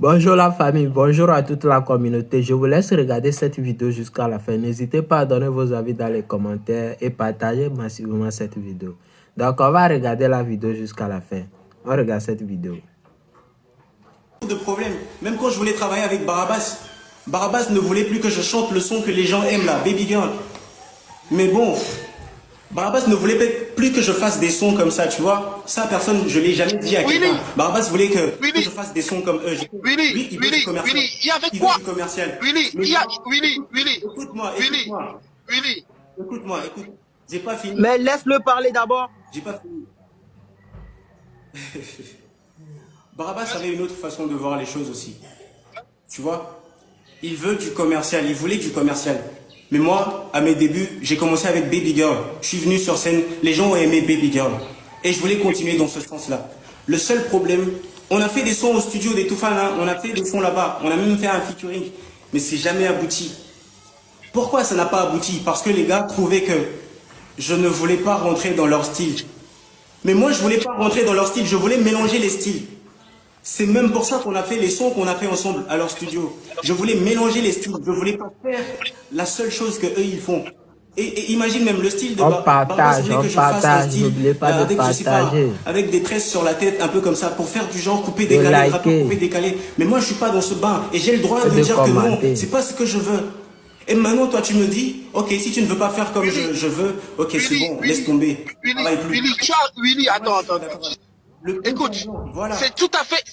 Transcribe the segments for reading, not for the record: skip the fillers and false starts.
Bonjour la famille, bonjour à toute la communauté. Je vous laisse regarder cette vidéo jusqu'à la fin. N'hésitez pas à donner vos avis dans les commentaires et partager massivement cette vidéo. Donc on va regarder la vidéo jusqu'à la fin. On regarde cette vidéo. De problème. Même quand je voulais travailler avec Barabas, Barabas ne voulait plus que je chante le son que les gens aiment là, Baby Girl. Mais bon, Barabas ne voulait plus que je fasse des sons comme ça, tu vois. Ça, personne, je l'ai jamais dit à quelqu'un. Barabas voulait que je fasse des sons comme eux. Lui, il veut du commercial. Il y avait Il quoi veut du commercial. Écoute-moi. J'ai pas fini. Mais laisse-le parler d'abord. J'ai pas fini. Barabas avait une autre façon de voir les choses aussi. Tu vois, il veut du commercial, il voulait du commercial. Mais moi, à mes débuts, j'ai commencé avec Baby Girl. Je suis venu sur scène, les gens ont aimé Baby Girl. Et je voulais continuer dans ce sens-là. Le seul problème, on a fait des sons au studio des Toufan, hein, on a fait des sons là-bas, on a même fait un featuring, mais c'est jamais abouti. Pourquoi ça n'a pas abouti? Parce que les gars trouvaient que je ne voulais pas rentrer dans leur style. Mais moi, je voulais pas rentrer dans leur style, je voulais mélanger les styles. C'est même pour ça qu'on a fait les sons qu'on a fait ensemble à leur studio. Je voulais mélanger les styles. Je voulais pas faire la seule chose que eux ils font. Et imagine même le style de Barabas voulait que je fasse un style n'oubliez pas de avec, je sais pas, partager. avec des tresses sur la tête, un peu comme ça, pour faire du genre couper, décaler, rapper, couper, décaler. Mais moi je suis pas dans ce bain et j'ai le droit de dire que non, c'est pas ce que je veux. Et maintenant toi tu me dis, ok, si tu ne veux pas faire comme je veux, ok c'est bon, laisse tomber. Attends. Écoute, voilà. c'est tout à fait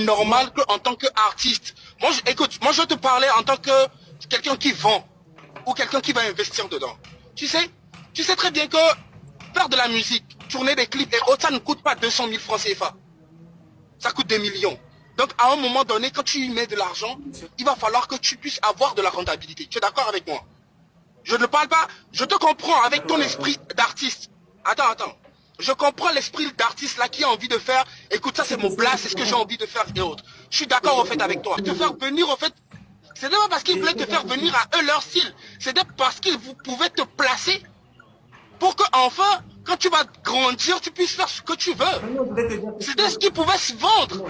normal qu'en tant qu'artiste, moi je te parlais en tant que quelqu'un qui vend ou quelqu'un qui va investir dedans. Tu sais très bien que faire de la musique, tourner des clips et autres, ça ne coûte pas 200 000 francs CFA. Ça coûte des millions. Donc à un moment donné, quand tu y mets de l'argent, il va falloir que tu puisses avoir de la rentabilité. Tu es d'accord avec moi? Je ne parle pas, je te comprends avec ton esprit d'artiste. Attends. Je comprends l'esprit d'artiste là qui a envie de faire, écoute ça c'est mon blast, c'est ce que j'ai envie de faire et autres. Je suis d'accord au fait avec toi. Te faire venir au fait, c'est pas parce qu'ils voulaient te faire venir à eux leur style, c'est parce qu'ils pouvaient te placer pour que enfin, quand tu vas grandir, tu puisses faire ce que tu veux. C'était ce qu'ils pouvaient se vendre.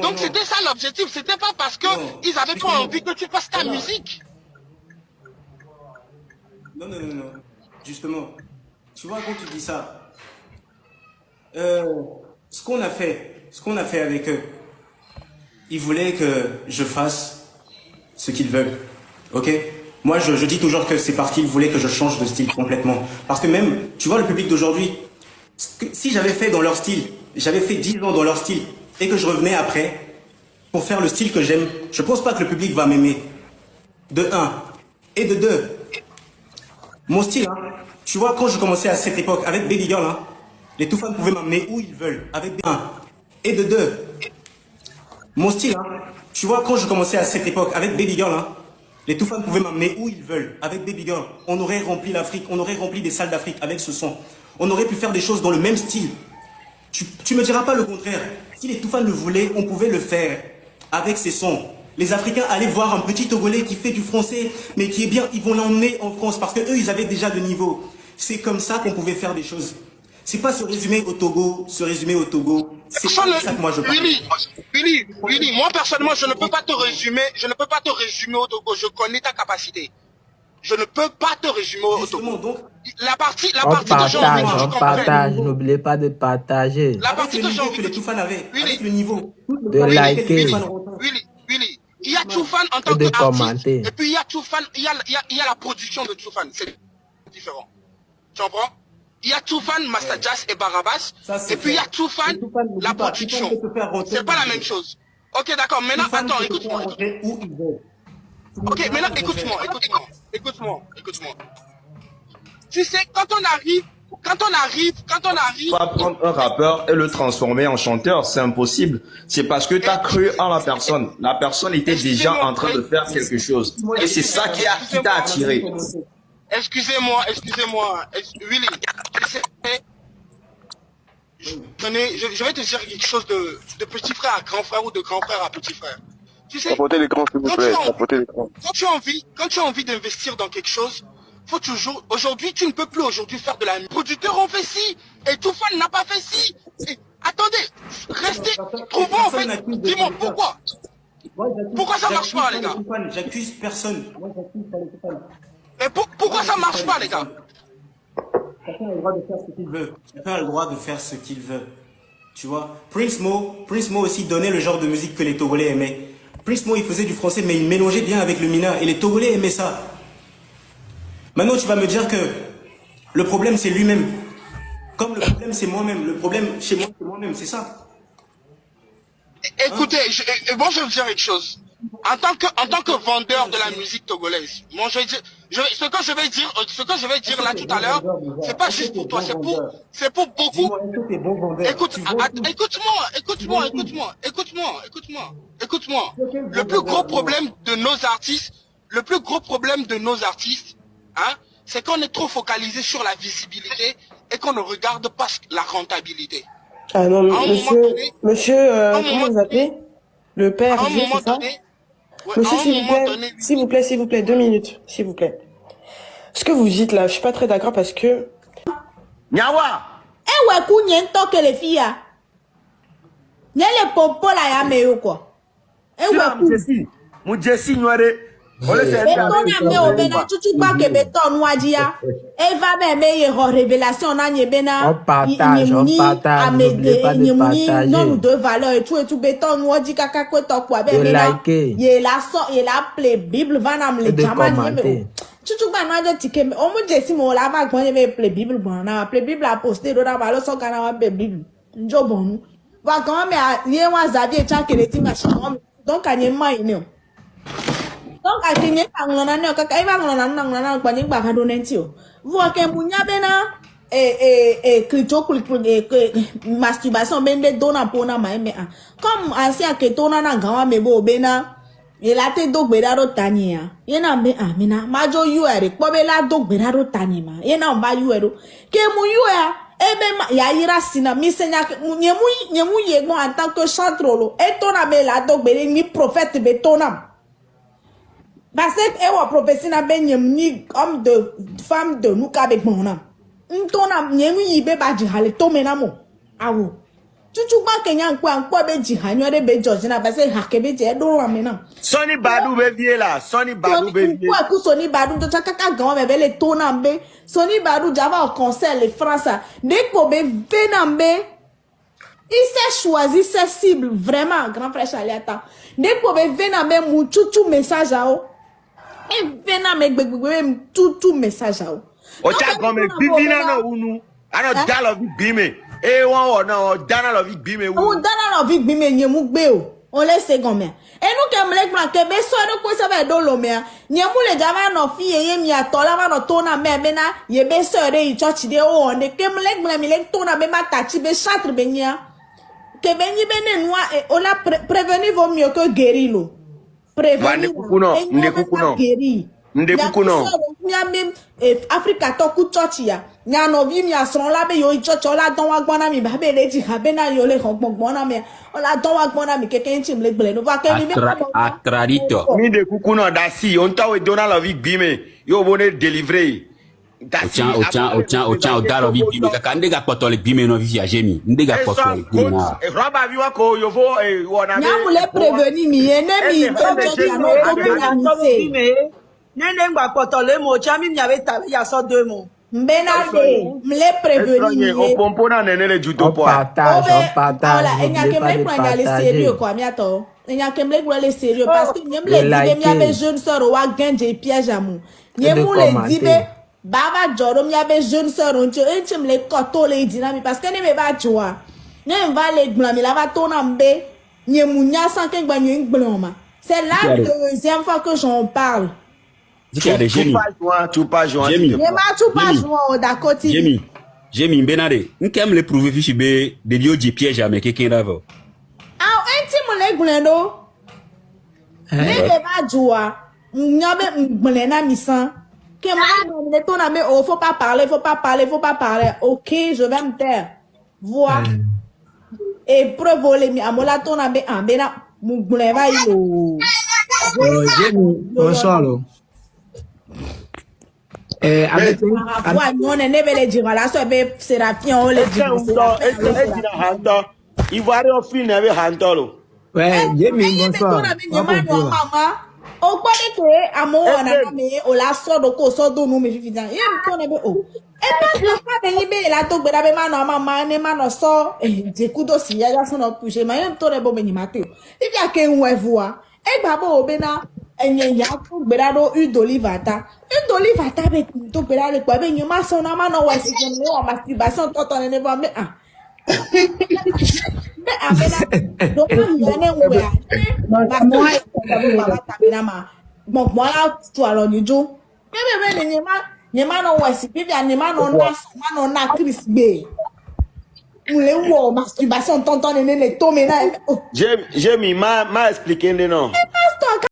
Donc c'était ça l'objectif, c'était pas parce qu'ils avaient pas envie que tu fasses ta musique. Non. Justement, tu vois, quand tu dis ça, ce qu'on a fait avec eux, ils voulaient que je fasse ce qu'ils veulent. Ok? Moi, je dis toujours que c'est parce qu'ils voulaient que je change de style complètement. Parce que même, tu vois, le public d'aujourd'hui, si j'avais fait dans leur style, j'avais fait 10 ans dans leur style, et que je revenais après pour faire le style que j'aime, je pense pas que le public va m'aimer. De un. Et de deux, mon style, hein, tu vois, quand je commençais à cette époque, avec Baby Girl, hein, les Toufan pouvaient m'amener où ils veulent, avec un. Et de deux, mon style, hein, tu vois, quand je commençais à cette époque, avec Baby Girl, hein, les Toufan pouvaient m'amener où ils veulent, avec Baby Girl. On aurait rempli l'Afrique, on aurait rempli des salles d'Afrique avec ce son. On aurait pu faire des choses dans le même style. Tu me diras pas le contraire. Si les Toufan le voulaient, on pouvait le faire avec ces sons. Les Africains allaient voir un petit Togolais qui fait du français, mais qui est bien, ils vont l'emmener en France parce que eux, ils avaient déjà le niveau. C'est comme ça qu'on pouvait faire des choses. C'est pas se résumer au Togo. C'est ça que moi je parle. Willy, moi personnellement, je ne peux pas te résumer au Togo. Je connais ta capacité. Je ne peux pas te résumer au Togo. Donc, la partie de j'ai envie que tu comprennes. N'oubliez pas de partager. La partie que j'ai que les Toufan avaient, avec le niveau. De liker. Willy, il y a Toufan en tant qu'artiste. Et puis il y a Toufan, il y a la production de Toufan. C'est différent. Tu comprends? Il y a Toufan, Master Jazz et Barabas. Et puis il y a Toufan, la production. C'est pas la même chose. Ok, d'accord. Maintenant, attends, écoute-moi. Ok, maintenant, écoute-moi. Tu sais, quand on arrive. Pas prendre un rappeur et le transformer en chanteur, c'est impossible. C'est parce que tu as cru en la personne. La personne était déjà en train de faire quelque chose. Et c'est ça qui t'a attiré. Excusez-moi. Willy, tu sais, je vais te dire quelque chose de petit frère à grand frère ou de grand frère à petit frère. Tu sais, apportez l'écran, s'il vous plaît. Apportez l'écran. Quand tu as envie d'investir dans quelque chose, faut toujours, aujourd'hui, tu ne peux plus aujourd'hui faire de la musique. Les producteurs ont fait ci, et Toufan n'a pas fait ci. Et Attendez, restez, trouvons en fait, dis-moi pourquoi. Pourquoi ça marche pas, les gars? J'accuse personne. Mais pourquoi ça marche pas, les gars? Chacun a le droit de faire ce qu'il veut. Chacun a le droit de faire ce qu'il veut. Tu vois, Prince Mo aussi donnait le genre de musique que les Togolais aimaient. Prince Mo, il faisait du français, mais il mélangeait bien avec le mina. Et les Togolais aimaient ça. Maintenant, tu vas me dire que le problème, c'est lui-même. Comme le problème, c'est moi-même. Le problème, chez moi, c'est moi-même. C'est ça. Écoutez, moi je vais vous dire une chose. En tant que vendeur de la musique togolaise, moi ce que je vais dire là tout à l'heure, c'est pas juste pour toi, c'est pour beaucoup. Écoute-moi. Le plus gros problème de nos artistes, hein, c'est qu'on est trop focalisé sur la visibilité et qu'on ne regarde pas la rentabilité. Ah non, monsieur, comment vous appelez? Le père, c'est ça? Monsieur, s'il vous plaît, 2 minutes, s'il vous plaît. Ce que vous dites là, je suis pas très d'accord parce que... Nyawa! Eh ouais, kounyen toque les filles. Nye le popo la ya meyo quoi. Eh ouais, Mon Jessie noire. Betona me obena tutu ba ke beton wadia. Eva be me ye révélation na nyebena. On partage, n'oubliez pas de partager. Non de valeur et tout beton wadi kaka ko to kwa be mena. Ye la play Bible vanam le jaman ye. Tutu ba no de tike o mo Jesi mo la ba gbon ye play Bible bon na play Bible a poster do na ba lo so kana wa be Bible. Njo bonu. Va quand me ye wa Xavier cha keleti ma chon. Donc anye mai ne. Donc, à qui n'est pas un an, quand il va en quand il va donner tio. Vous avez mounia bena et clito masturbation ben de dona pona mais comme ancien que tona na gawa mebo bena il a te do bedaro tania yena me amina majo yuere ko be la do bedaro tanima yena mba yuero ke mu yuera ebe ya ira sina mi senya nyemu ye mo en tant que chantrolo et tona be la do bede ni prophète be tona. Parce que ewa professionnel ben ni homme de femme de nous avec mon âme. Ntona nyemu yibe ba jihale to menamo. Awo. Tutu ba kenya nkwa be jihanyo de be Georgina parce que hakebe je do ramena. Sonny Badou be vie là, Sonny Badou be vie. Quoi que Sonny Badou to kaka gawa be le tonambe. Sonny Badou java au concert les France. Dès ko be venambe. Il s'est choisi ses cibles vraiment grand frère Chaliata. Dès ko be venambe mu tutu message ao. Et venant me tout message à vous. Ocha comme bibina no unu. Ano dalo vi bime. E won no dana lo vi bime unu. O dana lo vi bime nyemu gbe o. On laisse gomme. Et nous que me plan que be so no ko se be do lo me. Nyemu le jama no fi ye mi atola ma no tona me bena ye be so re i church de o on de que me le mi le tona be ma tachi be chatre be nya. Que be ni bene noa et on a prévenir vaut mieux que guérir lo. Prévenir. Ndekukuno. Africa toku church ya. Nya no vi mi asron la be yo church ola don wa gbona mi ba be leji ha be na yo le gbona mi. Ola don wa gbona mi keke nchim le gbele no va ke mi be. Atradito. Ndekukuno dasi on ta we dona la vi bime. Yo bone délivrer. Ocha dalo vi bime kaka ndega potole bime no vi ya jemi. Ndega potole bime na. E roba vi wa ko yo vo e wona me. Nya mu le prévenir mi ene mi church no to be na mi. Nene ngba potole mo chami mi ave ta ya so 2 mo. Mbenade, m'le prévenir. On pompo na nene le judo po. On partage. Voilà, il y a que me prendre les sérieux quoi, miato. Il y a que me prendre les sérieux parce que nyem le dit mi ave jeune sœur wa ganje piège amu. Nyem le dit be baba joro mi ave jeune sœur on tu me le koto le dit na mi parce que ne me ba joa. Ne va le glan mi la va tona mbe. Nyem nya san ke gba nyem gbloma. C'est la deuxième fois que j'en parle. Tu pas joint. Jemi Benade, n'kem le prouver fichi be de dio di piège à me quelqu'un d'avant. Ah, intime le glendo. Ne ba joa. Nyabe mblena misan. Que moi ne ton ami oh faut pas parler. OK, je vais me taire. Vois. Et preuve les mi amola ton ami ambena mbleva yo. Bonsoir. Avec on ne veut les dire là ça be Séraphin on les dit Ivoire fin avec Hantolo. Ouais, Jamie, bonsoir. O gbọ́dọ̀ pé àmọ́ ọ̀nà mi ò la sọ́dọ̀ kó sọ́dọ̀ nù mí fífi dàn yé mi tó ne bẹ o ẹ bá tó ká bẹ yín bẹ́ẹ̀ la tó gbẹdá bẹ má nà ọmọ máa ní má nà sọ jẹkúdò sí yáyá sọ́nà pùṣẹ mà yé mi tó ne bọ bẹ yín má tẹ o ibi àké ń wẹ̀ fún wa ẹ gbà bọ̀ òbẹ náà ẹ̀yẹ̀ yà tó gbẹdá ló udolivata bẹ tó gbẹdá lè pọ̀ bẹ yín má sọ náà má nà wẹ̀ sí jẹun ní wọn masturbation tọ̀tọ̀ ní bọ́ mẹ́ à bẹ́ẹ̀ àbẹ́lá dọ́kítà yẹn ní wẹ̀ à bàbá tàbí náà máa gbọ̀ngbọ̀n láti àrọ̀ níjú bẹ́ẹ̀ ni yẹn máa nọ wọ̀ sí bíbí àní máa nọ ná Chris gbé n lè wọ̀ masturbation tọ́ntọ́n ní nílé tó mi náà. Jamie, má expliquer ní náà.